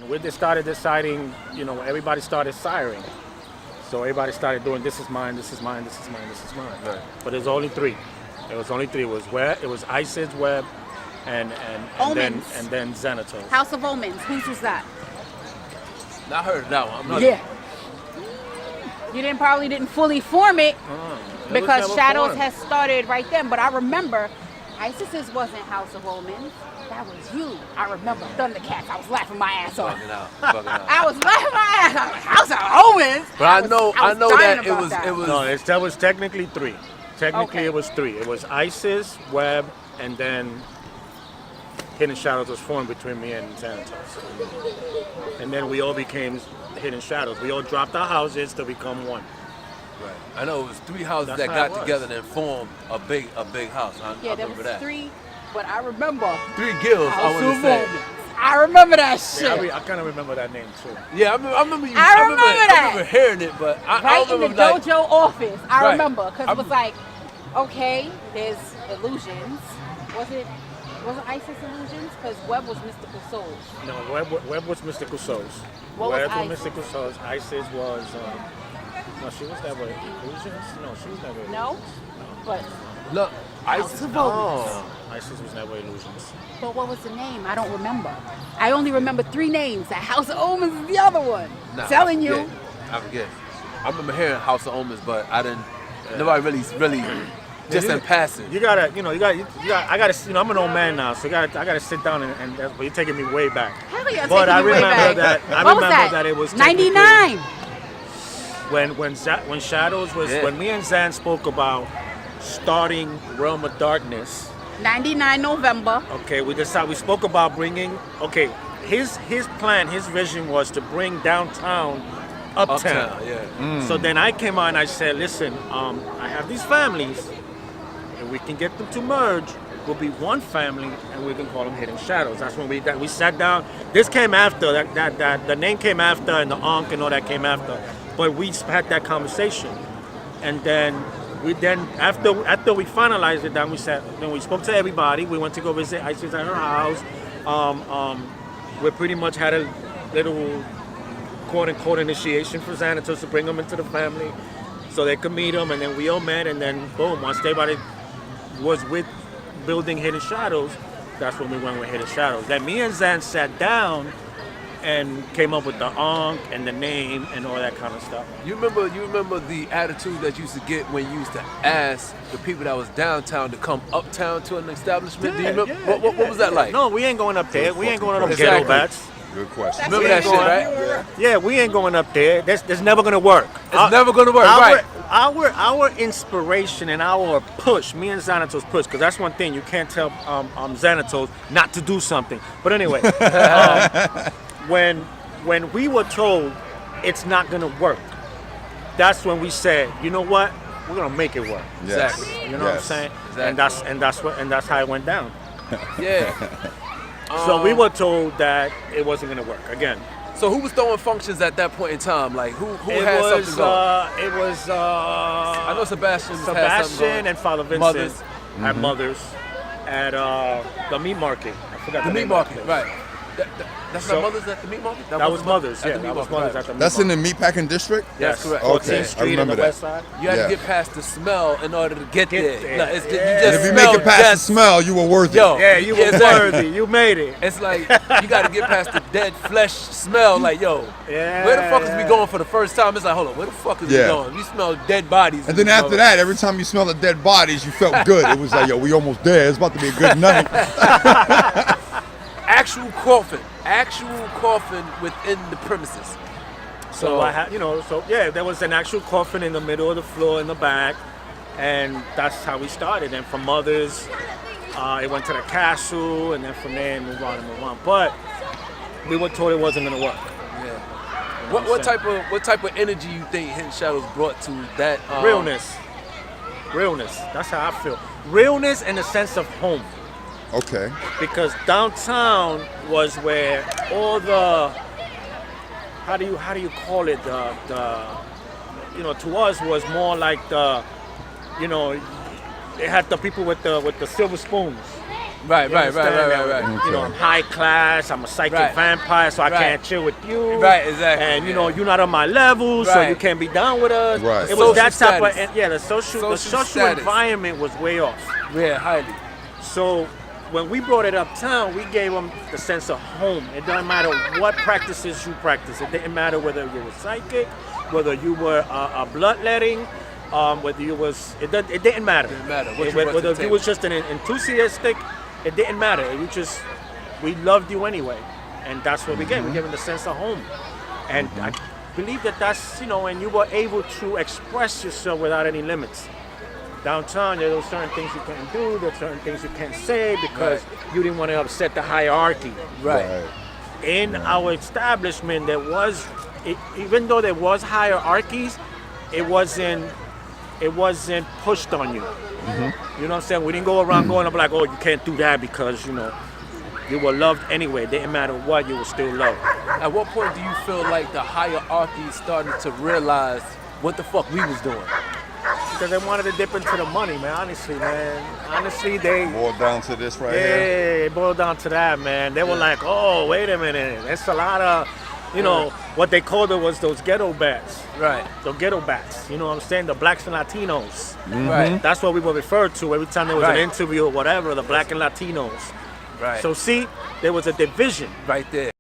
When we just started deciding, everybody started siring. So everybody started doing, this is mine, this is mine, this is mine, this is mine. Right. But there's only three. It was only three. It was Isis, Webb, and then Xanatos. House of Omens. Whose was that? I heard that one. I'm not Yeah. You probably didn't fully form it because Shadows formed. has started right then. But I remember Isis's wasn't House of Omens. That was you. I remember Thundercats. I was laughing my ass off. fucking out. I was laughing my ass off. House of Omens. But I know dying that about it was. No, that was technically three. Technically, Okay. it was three. It was Isis, Webb, and then Hidden Shadows was formed between me and Xanatos. And then we all became Hidden Shadows. We all dropped our houses to become one. Right. I know it was three houses That's that how it got was. together and formed a big house. I Yeah, there remember was that. three, but I remember Three guilds. I House want to of say. Omens. I remember that shit. Yeah, I kind of remember that name too. Yeah, I remember you. I remember I that. remember hearing it, but I Right don't in the remember dojo office. I Right. remember because it I'm- was like, okay, there's illusions. Was it Isis illusions? Because Webb was mystical souls. No, Webb was Mystical Souls. What was Webb Isis? Mystical Souls. Isis was, no, she was never Illusions. No, she was never No, but Look, House Isis. of Omens. Oh. Isis was never Illusions. But what was the name? I don't remember. I only remember three names. The House of Omens is the other one. Nah, Telling I you. forget. I forget. I remember hearing House of Omens, but I didn't. Nobody really, just in passing. You gotta, I gotta, I'm an old man now, so I gotta sit down and but you're taking me way back. Hell yeah, But taking I you way remember back. that. What was that? That it was 99. when Shadows was Yeah. when me and Zan spoke about starting Realm of Darkness. 99 November. Okay, we spoke about bringing. Okay, his plan, his vision was to bring downtown uptown. yeah. So then I came on and I said, listen, I have these families, and we can get them to merge. We'll be one family, and we can call them Hidden Shadows. That's when we sat down. This came after that the name came after, and the Ankh and all that came after. But we had that conversation, and then after we finalized it, then we spoke to everybody. We went to go visit Isis at her house. We pretty much had a little quote-unquote initiation for Xanatos to bring them into the family so they could meet them, and then we all met, and then boom, once everybody was with building Hidden Shadows, that's when we went with Hidden Shadows. Then me and Zan sat down and came up with the Ankh and the name and all that kind of stuff. You remember the attitude that you used to get when you used to ask the people that was downtown to come uptown to an establishment? Do you remember? What was that like? No, we ain't going up there. We ain't going to those Exactly. ghetto bats. Good question. Remember that shit, right? Yeah, we ain't going up there. That's never gonna work. It's never gonna work, right? Our inspiration and our push, me and Xanatos push, because that's one thing you can't tell Xanatos not to do something. But anyway, when we were told it's not gonna work, that's when we said, you know what, we're gonna make it work. Yes. Exactly. You know what I'm saying? Exactly. And that's how it went down. Yeah. So we were told that it wasn't gonna work again. So who was throwing functions at that point in time? Like who It had was something going? it was I know Sebastian had something going. Sebastian and Father Vincent Mothers. at Mothers at the meat market. I forgot The the meat name of market, the place. right. That's So- not Mothers at the meat market? That was Mothers. at Yeah, the meat that was market, Mothers right. at the meat That's in market. the meatpacking district? That's correct. 14th Okay, I Street remember on the that. west side. You had Yeah. to get past the smell in order to get there. there. Like, Yeah. you And just And if you smell make it past the death. smell, you were worthy. Yo, Yeah, you were exactly. worthy. You made it. It's like you got to get past the dead flesh smell. Like, yo, Yeah, where the fuck is we yeah. going for the first time? It's like, hold on, where the fuck is we Yeah. going? We smell dead bodies. And then after that, every time you smell the dead bodies, you felt good. It was like, yo, we almost there. It's about to be a good night. actual coffin within the premises. So I had, there was an actual coffin in the middle of the floor in the back, and that's how we started. And from Mothers, it went to the castle, and then from there, move on. But we were told it wasn't gonna work. Yeah. You know What I'm saying? type of energy you think Hidden Shadows brought to that? Realness. That's how I feel. Realness and a sense of home. Okay. Because downtown was where all the how do you call it, to us was more like it had the people with the silver spoons, Right, You right, understand? right. You know, I'm high class. I'm a psychic Right. vampire, so I Right. can't chill with you. Right, exactly, And you yeah. know, you're not on my level, so Right. you can't be down with us. Right. It was that Social type status. of the social status. environment was way off. Yeah, highly. So when we brought it uptown, we gave them the sense of home. It doesn't matter what practices you practice. It didn't matter whether you were psychic, whether you were a bloodletting, whether you was it didn't matter. Didn't matter what you brought to Whether the you was just an enthusiastic, it didn't matter. We loved you anyway, and that's what we gave. We gave them the sense of home, and I believe that's and you were able to express yourself without any limits. Downtown, there were certain things you couldn't do, there's certain things you can't say because you didn't want to upset the hierarchy. Right. In our establishment, even though there was hierarchies, it wasn't pushed on you. You know what I'm saying? We didn't go around going up like, oh, you can't do that because you were loved anyway. It didn't matter what, you were still loved. At what point do you feel like the hierarchy started to realize what the fuck we was doing? Because they wanted to dip into the money, man. Honestly, they Boiled down to this right yeah, here. it boiled down to that, man. They were like, oh, wait a minute. There's a lot of, what they called it was those ghetto bats. Right. The ghetto bats. You know what I'm saying? The blacks and Latinos. Right. That's what we were referred to every time there was Right. an interview or whatever, the black and Latinos. Right. So see, there was a division. right there.